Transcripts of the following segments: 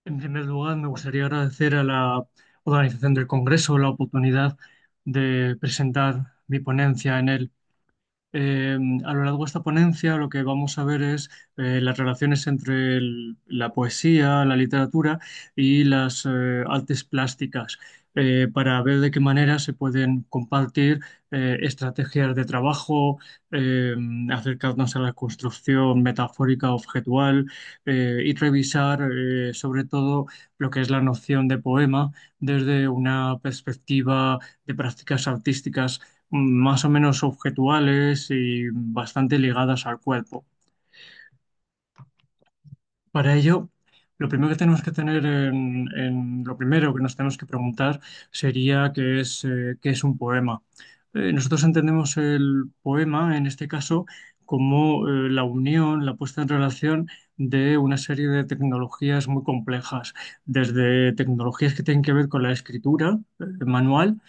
En primer lugar, me gustaría agradecer a la organización del Congreso la oportunidad de presentar mi ponencia en él. A lo largo de esta ponencia lo que vamos a ver es las relaciones entre la poesía, la literatura y las artes plásticas, para ver de qué manera se pueden compartir estrategias de trabajo, eh, acercarnos a la construcción metafórica objetual, y revisar sobre todo lo que es la noción de poema desde una perspectiva de prácticas artísticas más o menos objetuales y bastante ligadas al cuerpo. Para ello, lo primero que tenemos que tener lo primero que nos tenemos que preguntar sería qué es un poema. Nosotros entendemos el poema, en este caso, como la unión, la puesta en relación de una serie de tecnologías muy complejas, desde tecnologías que tienen que ver con la escritura manual,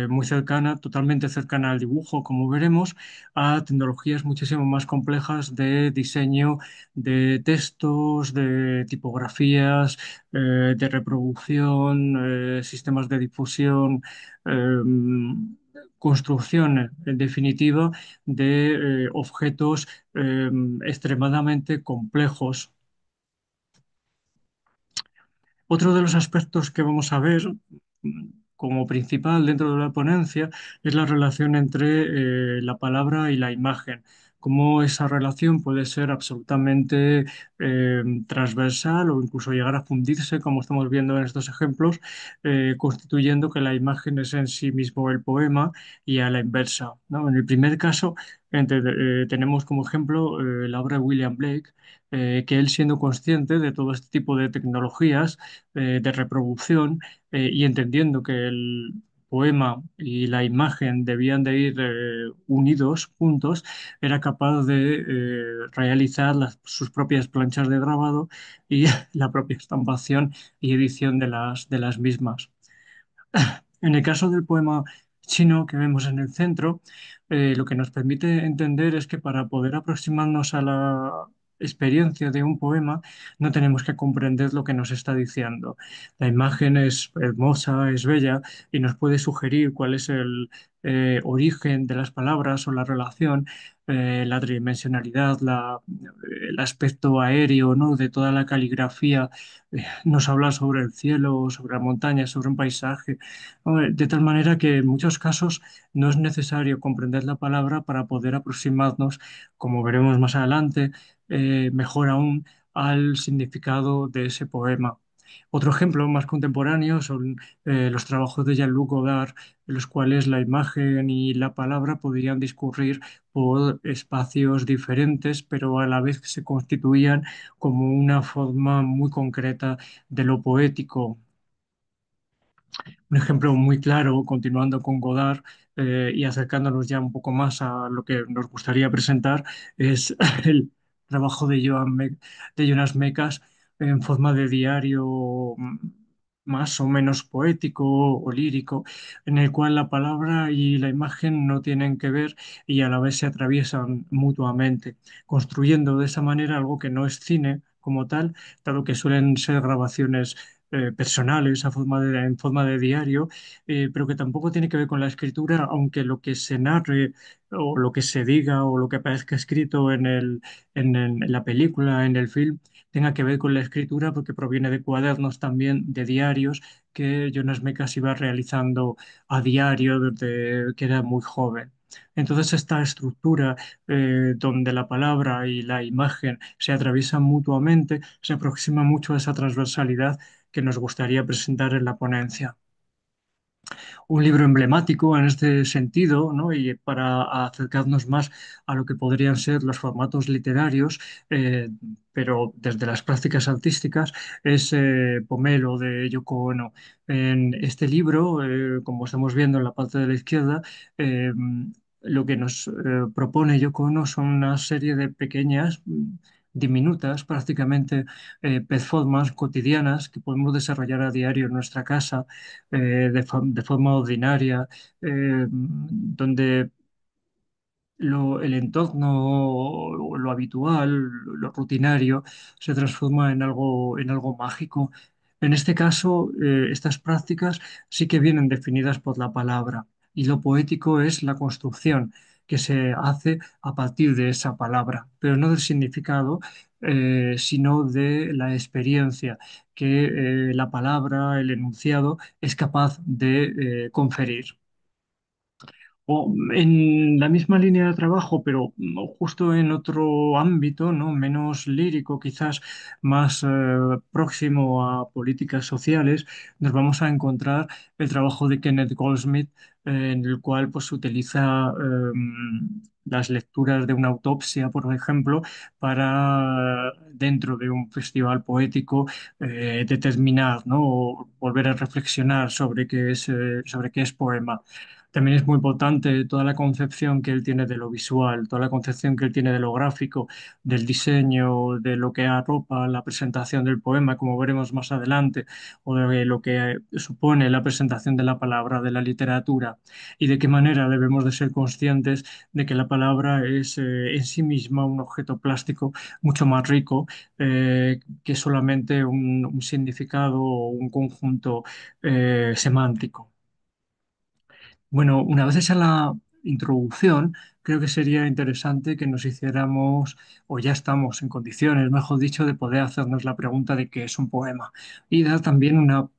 muy cercana, totalmente cercana al dibujo, como veremos, a tecnologías muchísimo más complejas de diseño de textos, de tipografías, de reproducción, sistemas de difusión, construcción, en definitiva, de objetos extremadamente complejos. Otro de los aspectos que vamos a ver como principal dentro de la ponencia es la relación entre la palabra y la imagen, cómo esa relación puede ser absolutamente transversal o incluso llegar a fundirse, como estamos viendo en estos ejemplos, constituyendo que la imagen es en sí mismo el poema y a la inversa, ¿no? En el primer caso, tenemos como ejemplo la obra de William Blake, que él siendo consciente de todo este tipo de tecnologías, de reproducción, y entendiendo que el poema y la imagen debían de ir unidos, juntos, era capaz de realizar sus propias planchas de grabado y la propia estampación y edición de las mismas. En el caso del poema chino que vemos en el centro, lo que nos permite entender es que para poder aproximarnos a la experiencia de un poema, no tenemos que comprender lo que nos está diciendo. La imagen es hermosa, es bella y nos puede sugerir cuál es el origen de las palabras o la relación, la tridimensionalidad, el aspecto aéreo, ¿no? De toda la caligrafía. Nos habla sobre el cielo, sobre la montaña, sobre un paisaje, de tal manera que en muchos casos no es necesario comprender la palabra para poder aproximarnos, como veremos más adelante, mejor aún al significado de ese poema. Otro ejemplo más contemporáneo son los trabajos de Jean-Luc Godard, en los cuales la imagen y la palabra podrían discurrir por espacios diferentes, pero a la vez que se constituían como una forma muy concreta de lo poético. Un ejemplo muy claro, continuando con Godard, y acercándonos ya un poco más a lo que nos gustaría presentar, es el trabajo de Jonas Mekas en forma de diario, más o menos poético o lírico, en el cual la palabra y la imagen no tienen que ver y a la vez se atraviesan mutuamente, construyendo de esa manera algo que no es cine como tal, dado que suelen ser grabaciones personales en forma de diario, pero que tampoco tiene que ver con la escritura, aunque lo que se narre o lo que se diga o lo que aparezca escrito en la película, en el film, tenga que ver con la escritura porque proviene de cuadernos también, de diarios que Jonas Mekas iba realizando a diario desde que era muy joven. Entonces, esta estructura donde la palabra y la imagen se atraviesan mutuamente se aproxima mucho a esa transversalidad que nos gustaría presentar en la ponencia. Un libro emblemático en este sentido, ¿no? Y para acercarnos más a lo que podrían ser los formatos literarios, eh, pero desde las prácticas artísticas, es Pomelo de Yoko Ono. En este libro, como estamos viendo en la parte de la izquierda, lo que nos propone Yoko Ono son una serie de pequeñas, diminutas, prácticamente performances cotidianas que podemos desarrollar a diario en nuestra casa, de forma ordinaria, donde el entorno, o lo habitual, lo rutinario, se transforma en algo mágico. En este caso, estas prácticas sí que vienen definidas por la palabra y lo poético es la construcción que se hace a partir de esa palabra, pero no del significado, sino de la experiencia que la palabra, el enunciado, es capaz de conferir. O en la misma línea de trabajo, pero justo en otro ámbito, ¿no? Menos lírico, quizás más próximo a políticas sociales, nos vamos a encontrar el trabajo de Kenneth Goldsmith, en el cual pues, utiliza las lecturas de una autopsia, por ejemplo, para, dentro de un festival poético, determinar, ¿no? O volver a reflexionar sobre qué es poema. También es muy importante toda la concepción que él tiene de lo visual, toda la concepción que él tiene de lo gráfico, del diseño, de lo que arropa la presentación del poema, como veremos más adelante, o de lo que supone la presentación de la palabra, de la literatura, y de qué manera debemos de ser conscientes de que la palabra es en sí misma un objeto plástico mucho más rico que solamente un significado o un conjunto semántico. Bueno, una vez hecha la introducción, creo que sería interesante que nos hiciéramos, o ya estamos en condiciones, mejor dicho, de poder hacernos la pregunta de qué es un poema y dar también una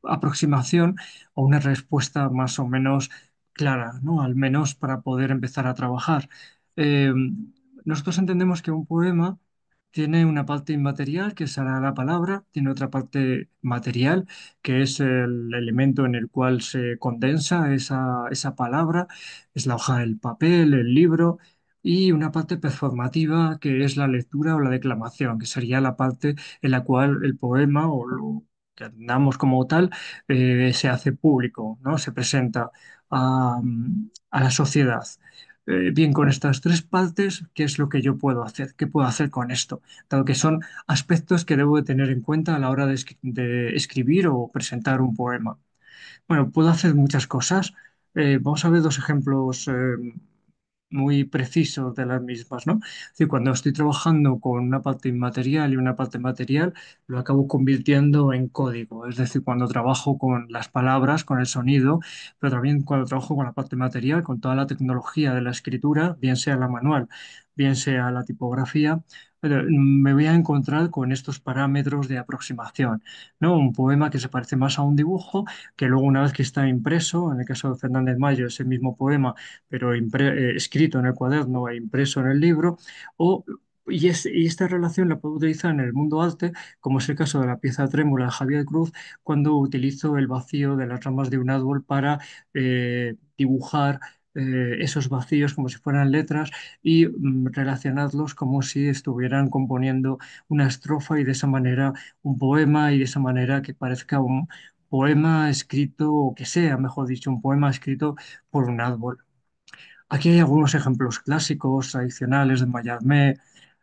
aproximación o una respuesta más o menos clara, ¿no? Al menos para poder empezar a trabajar. Eh, Nosotros entendemos que un poema tiene una parte inmaterial, que será la palabra, tiene otra parte material, que es el elemento en el cual se condensa esa palabra, es la hoja del papel, el libro, y una parte performativa, que es la lectura o la declamación, que sería la parte en la cual el poema o lo que andamos como tal se hace público, ¿no? Se presenta a la sociedad. Bien, con estas tres partes, ¿qué es lo que yo puedo hacer? ¿Qué puedo hacer con esto? Dado que son aspectos que debo de tener en cuenta a la hora de escribir o presentar un poema. Bueno, puedo hacer muchas cosas. Vamos a ver dos ejemplos muy precisos de las mismas, ¿no? Es decir, cuando estoy trabajando con una parte inmaterial y una parte material, lo acabo convirtiendo en código. Es decir, cuando trabajo con las palabras, con el sonido, pero también cuando trabajo con la parte material, con toda la tecnología de la escritura, bien sea la manual, bien sea la tipografía, me voy a encontrar con estos parámetros de aproximación, ¿no? Un poema que se parece más a un dibujo que luego una vez que está impreso, en el caso de Fernández Mayo es el mismo poema, pero escrito en el cuaderno e impreso en el libro, y esta relación la puedo utilizar en el mundo arte, como es el caso de la pieza Trémula de Javier Cruz, cuando utilizo el vacío de las ramas de un árbol para dibujar esos vacíos como si fueran letras y relacionarlos como si estuvieran componiendo una estrofa y de esa manera un poema y de esa manera que parezca un poema escrito, o que sea, mejor dicho, un poema escrito por un árbol. Aquí hay algunos ejemplos clásicos, tradicionales de Mallarmé,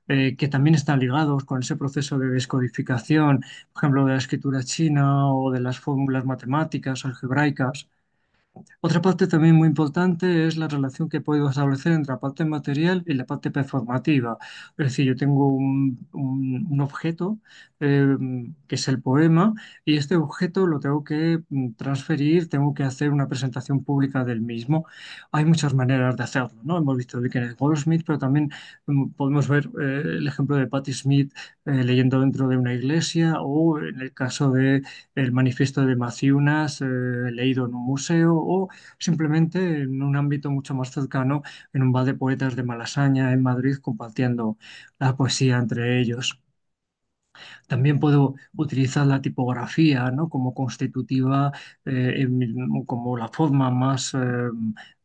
que también están ligados con ese proceso de descodificación, por ejemplo, de la escritura china o de las fórmulas matemáticas, algebraicas. Otra parte también muy importante es la relación que puedo establecer entre la parte material y la parte performativa. Es decir, yo tengo un objeto eh, que es el poema y este objeto lo tengo que transferir, tengo que hacer una presentación pública del mismo. Hay muchas maneras de hacerlo, ¿no? Hemos visto de Kenneth Goldsmith, pero también podemos ver el ejemplo de Patti Smith leyendo dentro de una iglesia o en el caso de el manifiesto de Maciunas leído en un museo o simplemente en un ámbito mucho más cercano, en un bar de poetas de Malasaña, en Madrid, compartiendo la poesía entre ellos. También puedo utilizar la tipografía, ¿no? Como constitutiva, como la forma más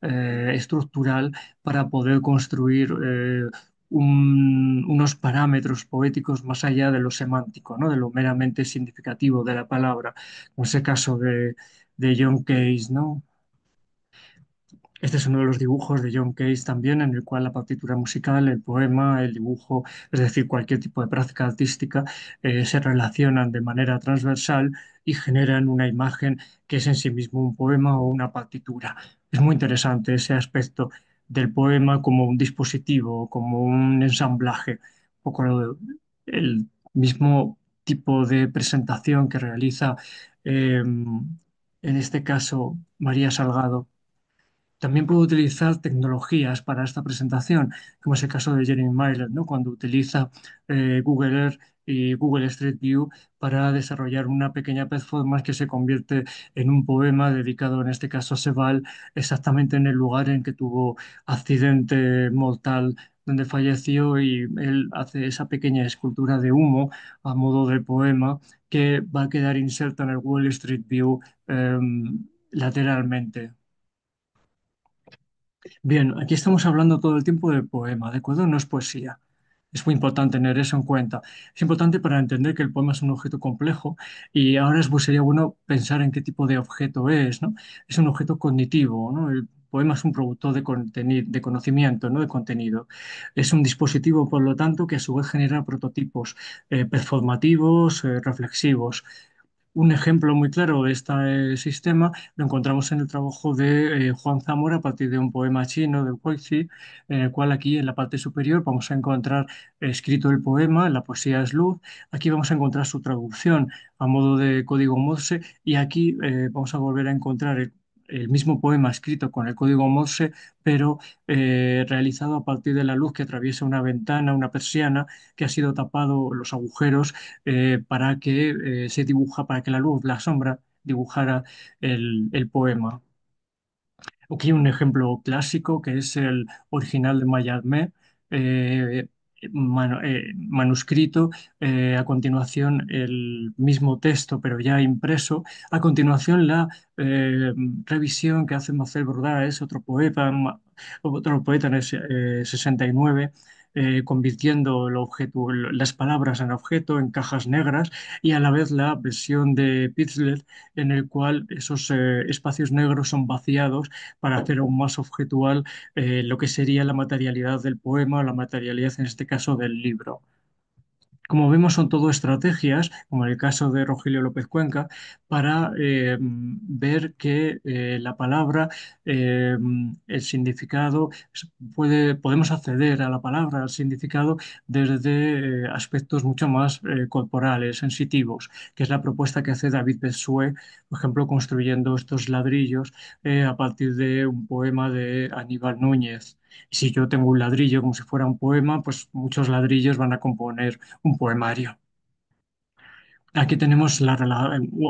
estructural para poder construir unos parámetros poéticos más allá de lo semántico, ¿no? De lo meramente significativo de la palabra, como ese caso de John Case, ¿no? Este es uno de los dibujos de John Case también, en el cual la partitura musical, el poema, el dibujo, es decir, cualquier tipo de práctica artística, se relacionan de manera transversal y generan una imagen que es en sí mismo un poema o una partitura. Es muy interesante ese aspecto del poema como un dispositivo, como un ensamblaje, un poco el mismo tipo de presentación que realiza, en este caso, María Salgado. También puedo utilizar tecnologías para esta presentación, como es el caso de Jeremy Mailer, ¿no? Cuando utiliza Google Earth y Google Street View para desarrollar una pequeña performance que se convierte en un poema dedicado, en este caso a Sebald, exactamente en el lugar en que tuvo accidente mortal, donde falleció, y él hace esa pequeña escultura de humo a modo de poema que va a quedar inserta en el Google Street View lateralmente. Bien, aquí estamos hablando todo el tiempo de poema, ¿de acuerdo? No es poesía. Es muy importante tener eso en cuenta. Es importante para entender que el poema es un objeto complejo y ahora pues, sería bueno pensar en qué tipo de objeto es, ¿no? Es un objeto cognitivo, ¿no? El poema es un producto de, de conocimiento, ¿no? De contenido. Es un dispositivo, por lo tanto, que a su vez genera prototipos performativos, reflexivos. Un ejemplo muy claro de este sistema lo encontramos en el trabajo de Juan Zamora a partir de un poema chino de Huixi, en el cual aquí en la parte superior vamos a encontrar escrito el poema, la poesía es luz. Aquí vamos a encontrar su traducción a modo de código Morse y aquí vamos a volver a encontrar el mismo poema escrito con el código Morse, pero realizado a partir de la luz que atraviesa una ventana, una persiana, que ha sido tapado los agujeros para que para que la luz, la sombra, dibujara el poema. Aquí hay un ejemplo clásico que es el original de Mallarmé, eh, manuscrito, a continuación el mismo texto pero ya impreso, a continuación la revisión que hace Marcel Bordas, otro poeta en el 69, convirtiendo las palabras en objeto, en cajas negras, y a la vez la versión de Pizler, en el cual esos espacios negros son vaciados para hacer aún más objetual lo que sería la materialidad del poema, la materialidad en este caso del libro. Como vemos, son todo estrategias, como en el caso de Rogelio López Cuenca, para ver que la palabra, el significado, podemos acceder a la palabra, al significado, desde aspectos mucho más corporales, sensitivos, que es la propuesta que hace David Bessue, por ejemplo, construyendo estos ladrillos a partir de un poema de Aníbal Núñez. Y si yo tengo un ladrillo como si fuera un poema, pues muchos ladrillos van a componer un poemario. Aquí tenemos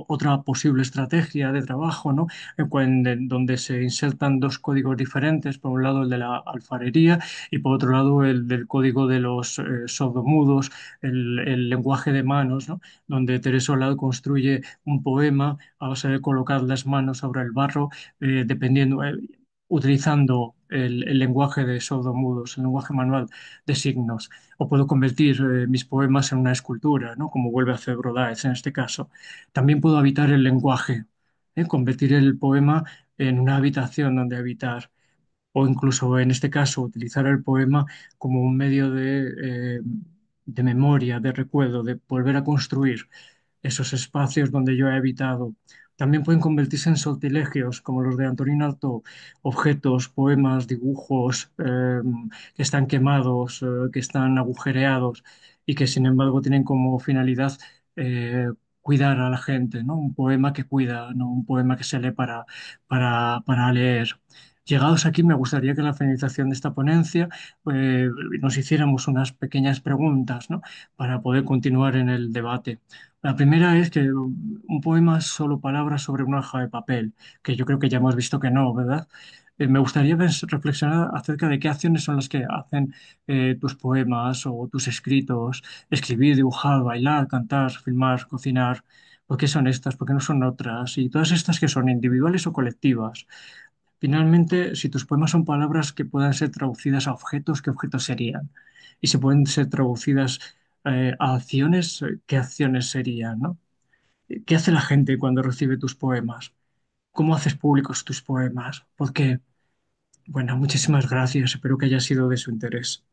otra posible estrategia de trabajo, ¿no? Donde se insertan dos códigos diferentes, por un lado el de la alfarería y por otro lado el del código de los sordomudos, el lenguaje de manos, ¿no? Donde Teresa Olado construye un poema a base de colocar las manos sobre el barro, utilizando el lenguaje de sordomudos, el lenguaje manual de signos, o puedo convertir mis poemas en una escultura, ¿no? Como vuelve a hacer Brodaes en este caso. También puedo habitar el lenguaje, convertir el poema en una habitación donde habitar, o incluso en este caso utilizar el poema como un medio de memoria, de recuerdo, de volver a construir esos espacios donde yo he habitado. También pueden convertirse en sortilegios, como los de Antonino Artaud, objetos, poemas, dibujos que están quemados, que están agujereados y que sin embargo tienen como finalidad cuidar a la gente, ¿no? Un poema que cuida, no un poema que se lee para leer. Llegados aquí, me gustaría que en la finalización de esta ponencia eh, nos hiciéramos unas pequeñas preguntas, ¿no? Para poder continuar en el debate. La primera es que un poema es solo palabras sobre una hoja de papel, que yo creo que ya hemos visto que no, ¿verdad? Me gustaría reflexionar acerca de qué acciones son las que hacen tus poemas o tus escritos, escribir, dibujar, bailar, cantar, filmar, cocinar. ¿Por qué son estas? ¿Por qué no son otras? Y todas estas que son individuales o colectivas. Finalmente, si tus poemas son palabras que puedan ser traducidas a objetos, ¿qué objetos serían? Y si pueden ser traducidas a acciones, ¿qué acciones serían, ¿no? ¿Qué hace la gente cuando recibe tus poemas? ¿Cómo haces públicos tus poemas? ¿Por qué? Bueno, muchísimas gracias. Espero que haya sido de su interés.